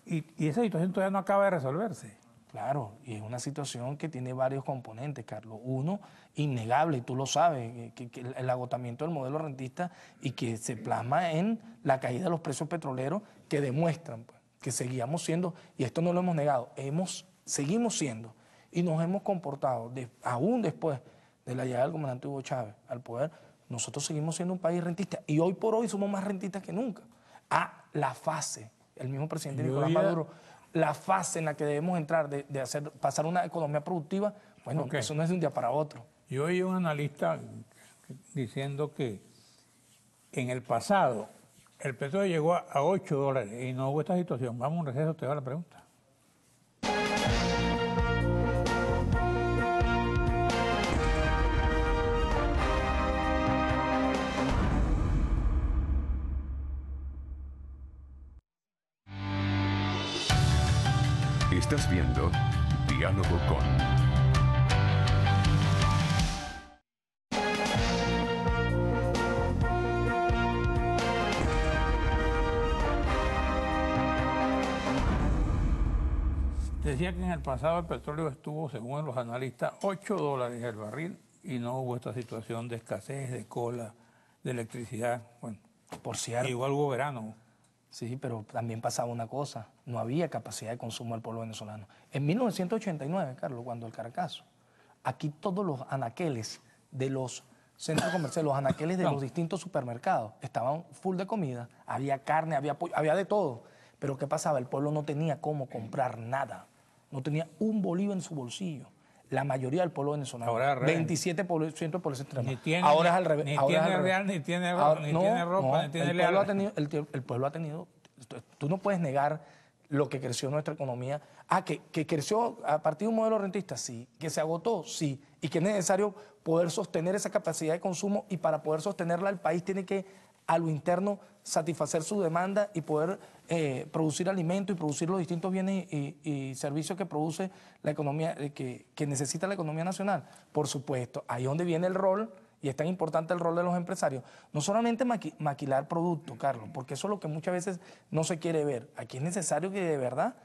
Speaker 2: Y esa situación todavía no acaba de resolverse.
Speaker 4: Claro, y es una situación que tiene varios componentes, Carlos. Uno, innegable, y tú lo sabes, que el agotamiento del modelo rentista y que se plasma en la caída de los precios petroleros que demuestran pues, que seguíamos siendo, y esto no lo hemos negado, seguimos siendo y nos hemos comportado, aún después de la llegada del comandante Hugo Chávez al poder, nosotros seguimos siendo un país rentista y hoy por hoy somos más rentistas que nunca. La fase, el mismo presidente Nicolás Maduro, la fase en la que debemos entrar de pasar una economía productiva, bueno, eso no es de un día para otro.
Speaker 2: Yo oí un analista diciendo que en el pasado el petróleo llegó a $8 y no hubo esta situación. Vamos a un receso, te hago la pregunta.
Speaker 1: Estás viendo Diálogo con.
Speaker 2: Decía que en el pasado el petróleo estuvo, según los analistas, $8 el barril y no hubo esta situación de escasez, de cola, de electricidad. Bueno,
Speaker 4: por cierto.
Speaker 2: Igual hubo verano.
Speaker 4: Sí, pero también pasaba una cosa, no había capacidad de consumo del pueblo venezolano. En 1989, Carlos, cuando el Caracazo, aquí todos los anaqueles de los centros comerciales, los anaqueles de los distintos supermercados estaban full de comida, había carne, había pollo, había de todo. Pero ¿qué pasaba? El pueblo no tenía cómo comprar nada, no tenía un bolívar en su bolsillo. La mayoría del pueblo venezolano,
Speaker 2: ahora
Speaker 4: 27% del pueblo extremo.
Speaker 2: Ahora es al revés. Ni tiene real, ni tiene ropa, ni tiene leal.
Speaker 4: El pueblo ha tenido, tú no puedes negar lo que creció nuestra economía. Que creció a partir de un modelo rentista, sí. Que se agotó, sí. Y que es necesario poder sostener esa capacidad de consumo y para poder sostenerla el país tiene que a lo interno satisfacer su demanda y poder producir alimentos y producir los distintos bienes y servicios que produce la economía, que necesita la economía nacional. Por supuesto, ahí es donde viene el rol, y es tan importante el rol de los empresarios. No solamente maquilar productos, Carlos, porque eso es lo que muchas veces no se quiere ver. Aquí es necesario que de verdad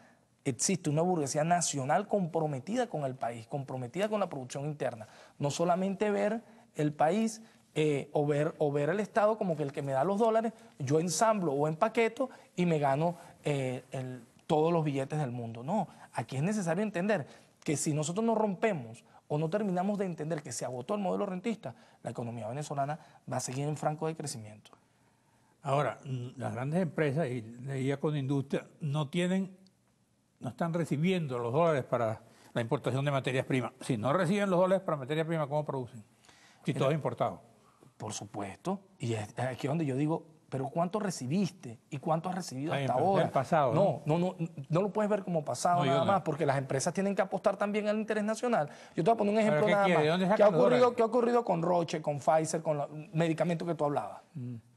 Speaker 4: existe una burguesía nacional comprometida con el país, comprometida con la producción interna. No solamente ver el país o ver el Estado como que el que me da los dólares, yo ensamblo o empaqueto y me gano todos los billetes del mundo. No, aquí es necesario entender que si nosotros no rompemos o no terminamos de entender que se agotó el modelo rentista, la economía venezolana va a seguir en franco de crecimiento.
Speaker 2: Ahora, las grandes empresas, y leía con industria, no están recibiendo los dólares para la importación de materias primas. Si no reciben los dólares para materias primas, ¿cómo producen? Si todo es importado.
Speaker 4: Por supuesto, y es aquí donde yo digo, pero ¿cuánto recibiste y cuánto has recibido hasta ahora?
Speaker 2: Es el pasado,
Speaker 4: no lo puedes ver como pasado nada más, porque las empresas tienen que apostar también al interés nacional. Yo te voy a poner un ejemplo nada más. ¿Qué ha ocurrido con Roche, con Pfizer, con los medicamentos que tú hablabas?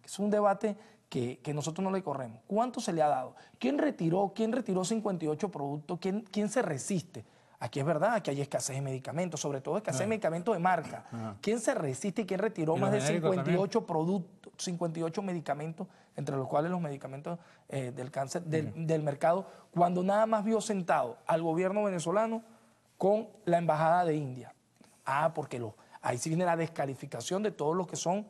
Speaker 4: Es un debate que nosotros no le corremos. ¿Cuánto se le ha dado? ¿Quién retiró 58 productos? ¿Quién se resiste? Aquí es verdad, aquí hay escasez de medicamentos, sobre todo escasez de medicamentos de marca. ¿Quién se resiste y quién retiró más de 58 productos, 58 medicamentos, entre los cuales los medicamentos del cáncer del mercado, cuando nada más vio sentado al gobierno venezolano con la embajada de India? Porque ahí sí viene la descalificación de todos los que son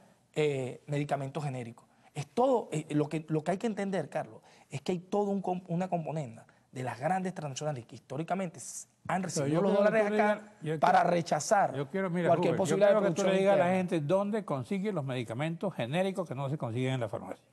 Speaker 4: medicamentos genéricos. Es todo, lo que hay que entender, Carlos, es que hay toda una componente de las grandes transnacionales que históricamente han recibido los dólares acá para rechazar cualquier posibilidad de producción.
Speaker 2: Yo quiero que tú le digas a la gente dónde consigue los medicamentos genéricos que no se consiguen en la farmacia.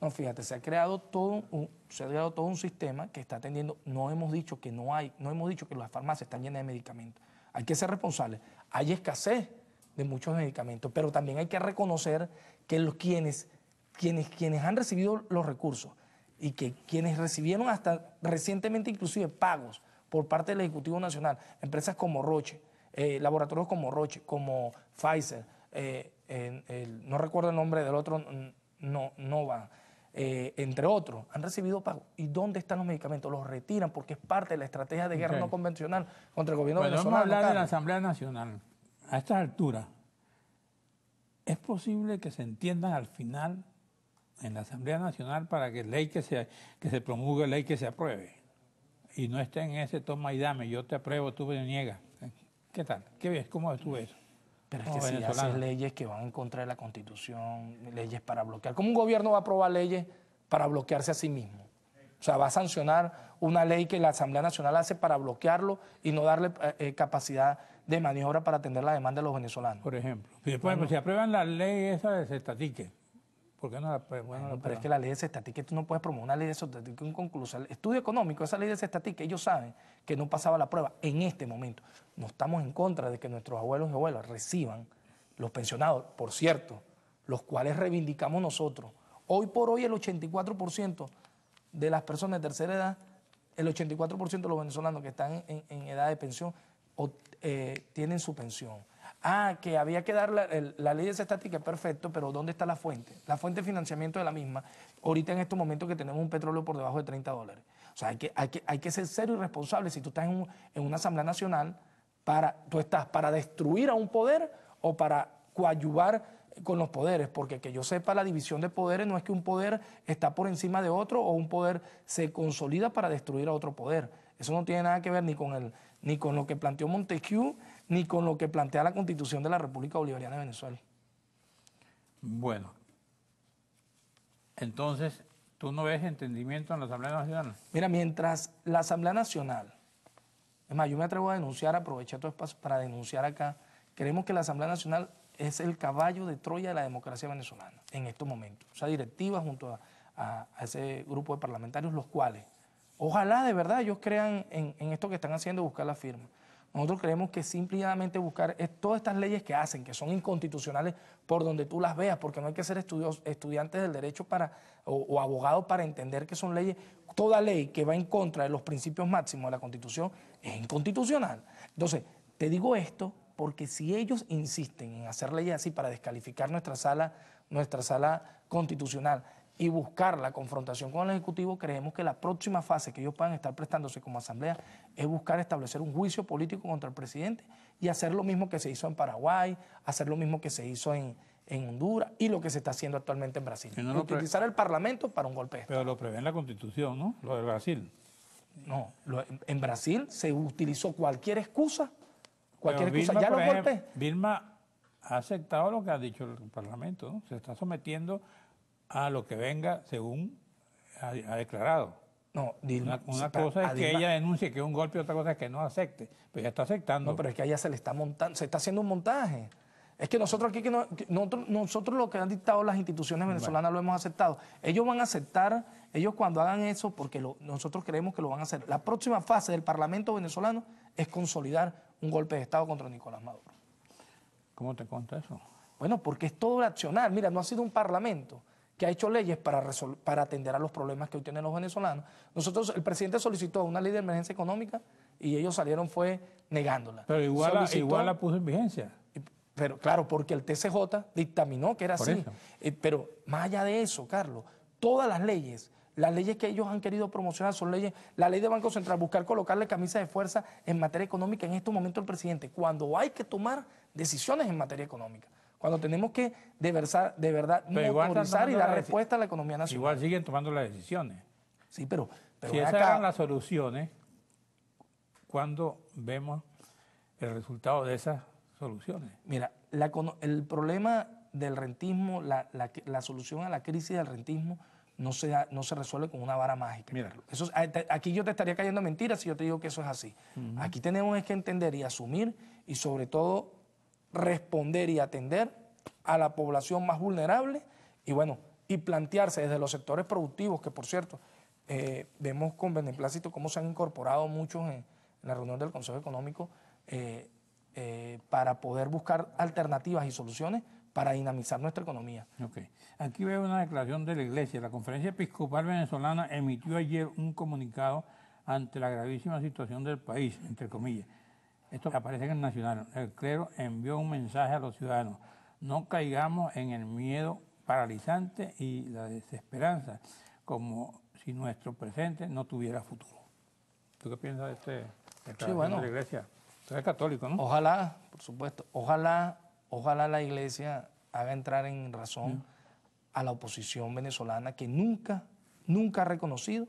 Speaker 4: No, fíjate, se ha creado todo un sistema que está atendiendo. No hemos dicho que las farmacias están llenas de medicamentos. Hay que ser responsables. Hay escasez de muchos medicamentos, pero también hay que reconocer que quienes han recibido los recursos y que quienes recibieron hasta recientemente inclusive pagos por parte del Ejecutivo Nacional, empresas como Roche, laboratorios como Roche, como Pfizer, no recuerdo el nombre del otro, Nova, entre otros, han recibido pagos. ¿Y dónde están los medicamentos? Los retiran porque es parte de la estrategia de guerra no convencional contra el gobierno venezolano.
Speaker 2: Vamos a hablar de la Asamblea Nacional. A estas alturas, ¿Es posible que se entiendan al final en la Asamblea Nacional para que se promulgue ley que se apruebe? Y no esté en ese toma y dame, yo te apruebo, tú me niegas. ¿Qué tal? ¿Qué ves? ¿Cómo ves tú eso?
Speaker 4: Pero es
Speaker 2: Como
Speaker 4: que si
Speaker 2: venezolano.
Speaker 4: haces leyes que van en contra de la Constitución, leyes para bloquear, ¿cómo un gobierno va a aprobar leyes para bloquearse a sí mismo? O sea, va a sancionar una ley que la Asamblea Nacional hace para bloquearlo y no darle capacidad de maniobra para atender la demanda de los venezolanos.
Speaker 2: Por ejemplo, si aprueban la ley esa de cestatique, ¿por qué no la aprueban?
Speaker 4: Bueno, pero es que la ley de cestatique, tú no puedes promover una ley de cestatique inconclusa. El estudio económico, esa ley de cestatique, ellos saben que no pasaba la prueba en este momento. No estamos en contra de que nuestros abuelos y abuelas reciban los pensionados, por cierto, los cuales reivindicamos nosotros. Hoy por hoy el 84% de las personas de tercera edad, el 84% de los venezolanos que están en edad de pensión tienen su pensión. Que había que dar la ley de cestatique, perfecto, pero ¿dónde está la fuente? La fuente de financiamiento de la misma, ahorita en estos momentos que tenemos un petróleo por debajo de $30. O sea, hay que ser serio y responsable. Si tú estás en una Asamblea Nacional, tú estás para destruir a un poder o para coadyuvar con los poderes, porque que yo sepa, la división de poderes no es que un poder está por encima de otro o un poder se consolida para destruir a otro poder. Eso no tiene nada que ver ni con lo que planteó Montesquieu, ni con lo que plantea la Constitución de la República Bolivariana de Venezuela.
Speaker 2: Bueno, entonces, ¿tú no ves entendimiento en la Asamblea Nacional?
Speaker 4: Mira, mientras la Asamblea Nacional, es más, yo me atrevo a denunciar, aprovechar todo espacio para denunciar acá, creemos que la Asamblea Nacional es el caballo de Troya de la democracia venezolana en estos momentos. Esa directiva junto a ese grupo de parlamentarios, los cuales, ojalá de verdad ellos crean en esto que están haciendo, buscar la firma. Nosotros creemos que simplemente buscar todas estas leyes que hacen, que son inconstitucionales por donde tú las veas, porque no hay que ser estudiantes del derecho o abogados para entender que son leyes. Toda ley que va en contra de los principios máximos de la Constitución es inconstitucional. Entonces, te digo esto porque si ellos insisten en hacer leyes así para descalificar nuestra sala constitucional y buscar la confrontación con el Ejecutivo, creemos que la próxima fase que ellos puedan estar prestándose como asamblea es buscar establecer un juicio político contra el presidente y hacer lo mismo que se hizo en Paraguay, hacer lo mismo que se hizo en Honduras y lo que se está haciendo actualmente en Brasil. Utilizar el Parlamento para un golpe de Estado.
Speaker 2: Pero lo prevé en la Constitución, ¿no? Lo de Brasil.
Speaker 4: No, en Brasil se utilizó cualquier excusa,
Speaker 2: Vilma,
Speaker 4: ya
Speaker 2: por
Speaker 4: los
Speaker 2: ejemplo,
Speaker 4: golpes.
Speaker 2: Vilma ha aceptado lo que ha dicho el Parlamento, ¿no? Se está sometiendo a lo que venga según ha declarado.
Speaker 4: No, Dilma,
Speaker 2: Una cosa es que ella denuncie que es un golpe, otra cosa es que no acepte. Pero ella está aceptando.
Speaker 4: No, pero es que a ella se le está montando, se está haciendo un montaje. Es que nosotros aquí, nosotros lo que han dictado las instituciones venezolanas lo hemos aceptado. Ellos van a aceptar, ellos cuando hagan eso, porque nosotros creemos que lo van a hacer. La próxima fase del Parlamento venezolano es consolidar un golpe de Estado contra Nicolás Maduro.
Speaker 2: ¿Cómo te cuenta eso?
Speaker 4: Bueno, porque es todo reaccionar. Mira, no ha sido un Parlamento que ha hecho leyes para atender a los problemas que hoy tienen los venezolanos. El presidente solicitó una ley de emergencia económica y ellos salieron negándola.
Speaker 2: Pero igual la puso en vigencia.
Speaker 4: Pero claro, porque el TCJ dictaminó que era así. Pero más allá de eso, Carlos, todas las leyes que ellos han querido promocionar son leyes, la ley de Banco Central, buscar colocarle camisa de fuerza en materia económica en estos momentos al presidente, cuando hay que tomar decisiones en materia económica, cuando tenemos que de verdad motorizar y dar respuesta a la economía nacional.
Speaker 2: Igual siguen tomando las decisiones.
Speaker 4: Sí, pero
Speaker 2: si esas eran las soluciones, ¿cuándo vemos el resultado de esas soluciones?
Speaker 4: Mira, el problema del rentismo, la solución a la crisis del rentismo no se resuelve con una vara mágica.
Speaker 2: Mira.
Speaker 4: Aquí yo te estaría cayendo mentiras si yo te digo que eso es así. Aquí tenemos que entender y asumir y sobre todo responder y atender a la población más vulnerable y plantearse desde los sectores productivos, que por cierto, vemos con beneplácito cómo se han incorporado muchos en la reunión del Consejo Económico para poder buscar alternativas y soluciones para dinamizar nuestra economía.
Speaker 2: Okay. Aquí veo una declaración de la Iglesia. La Conferencia Episcopal Venezolana emitió ayer un comunicado ante la gravísima situación del país, entre comillas. Esto aparece en el Nacional. El clero envió un mensaje a los ciudadanos. No caigamos en el miedo paralizante y la desesperanza, como si nuestro presente no tuviera futuro. ¿Tú qué piensas de esta declaración de la Iglesia? Tú eres católico, ¿no?
Speaker 4: Ojalá, por supuesto, ojalá la Iglesia haga entrar en razón a la oposición venezolana que nunca ha reconocido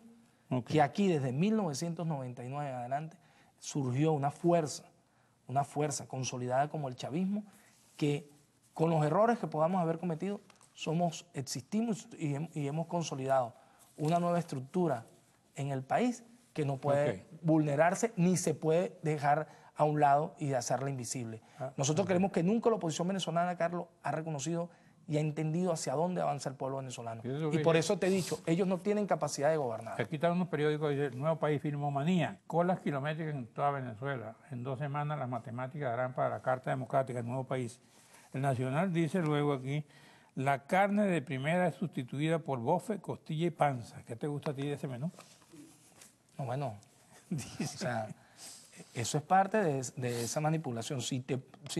Speaker 4: que aquí desde 1999 en adelante surgió una fuerza consolidada como el chavismo, que con los errores que podamos haber cometido, existimos y hemos consolidado una nueva estructura en el país que no puede vulnerarse ni se puede dejar a un lado y hacerla invisible. Nosotros creemos que nunca la oposición venezolana, Carlos, ha reconocido y ha entendido hacia dónde avanza el pueblo venezolano. Y por eso te he dicho, ellos no tienen capacidad de gobernar.
Speaker 2: Aquí están unos periódicos, dice, el Nuevo País Filmomanía, colas kilométricas en toda Venezuela. En 2 semanas las matemáticas darán para la Carta Democrática, el Nuevo País. El Nacional dice luego aquí, la carne de primera es sustituida por bofe, costilla y panza. ¿Qué te gusta a ti de ese menú?
Speaker 4: No, bueno, o sea, eso es parte de esa manipulación. Si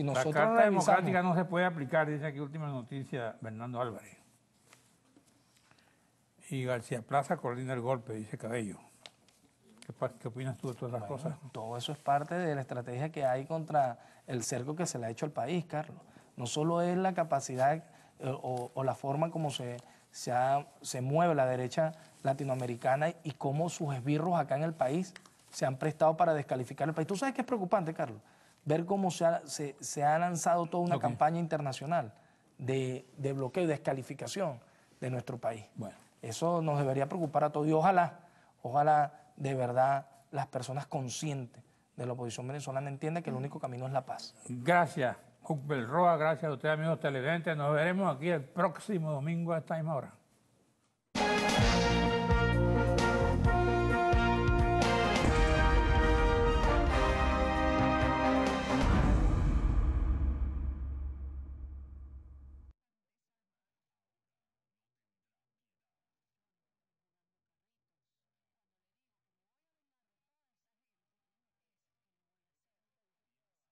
Speaker 4: nosotros
Speaker 2: la Carta Democrática no se puede aplicar, dice aquí última noticia Bernardo Álvarez. Y García Plaza coordina el golpe, dice Cabello. ¿Qué opinas tú de todas esas cosas?
Speaker 4: Todo eso es parte de la estrategia que hay contra el cerco que se le ha hecho al país, Carlos. No solo es la capacidad o la forma como se mueve la derecha latinoamericana y cómo sus esbirros acá en el país se han prestado para descalificar el país. ¿Tú sabes qué es preocupante, Carlos? Ver cómo se ha lanzado toda una campaña internacional de bloqueo y descalificación de nuestro país. Bueno. Eso nos debería preocupar a todos y ojalá de verdad las personas conscientes de la oposición venezolana entiendan que el único camino es la paz.
Speaker 2: Gracias, Cucbel Roa, gracias a ustedes, amigos televidentes. Nos veremos aquí el próximo domingo a esta misma hora.